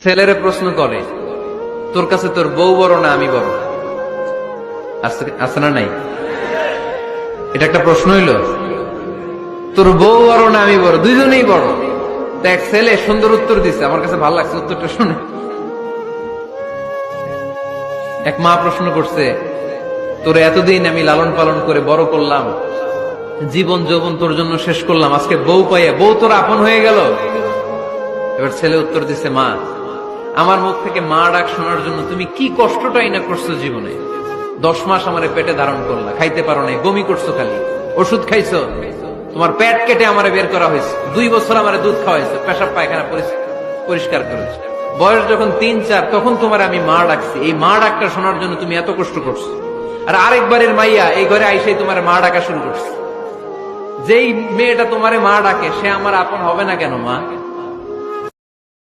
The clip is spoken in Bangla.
ছেলেরে প্রশ্ন করে, তোর কাছে তোর বউ বড় না আমি বড়? আছে না নাই? এটা একটা প্রশ্ন হইল। তোর বউ বড় না আমি বড়? দুইজনেই বড়। দেখ, ছেলে সুন্দর উত্তর দিছে, আমার কাছে ভালো লাগছে উত্তরটা শুনে। এক মা প্রশ্ন করছে, তোর এতদিন আমি লালন পালন করে বড় করলাম, জীবন যৌবন তোর জন্য শেষ করলাম, আজকে বউ পাইয়া বউ তোর আপন হয়ে গেল? এবার ছেলে উত্তর দিছে, মা, আমার মুখ থেকে মা ডাক শোনার জন্য তুমি কি কষ্টটাই না করছো জীবনে। 10 মাস আমারে পেটে ধারণ করলা, খাইতে পারো নাই, বমি করছো, খালি ওষুধ খাইছো, তোমার পেট কেটে আমারে বের করা হয়েছে, 2 বছর আমারে দুধ খাওয়াইছো, পেশাব পায়খানা পরিষ্কার করেছো, বয়স যখন 3-4 তখন তোমার আমি মা ডাকছি। এই মা ডাকটা শোনার জন্য তুমি এত কষ্ট করছো, আর আরেকবারের মাইয়া এই ঘরে আইসাই তোমার মা ডাকা শুরু করছে। যেই মেয়েটা তোমারে মা ডাকে সে আমার আপন হবে না কেন মা?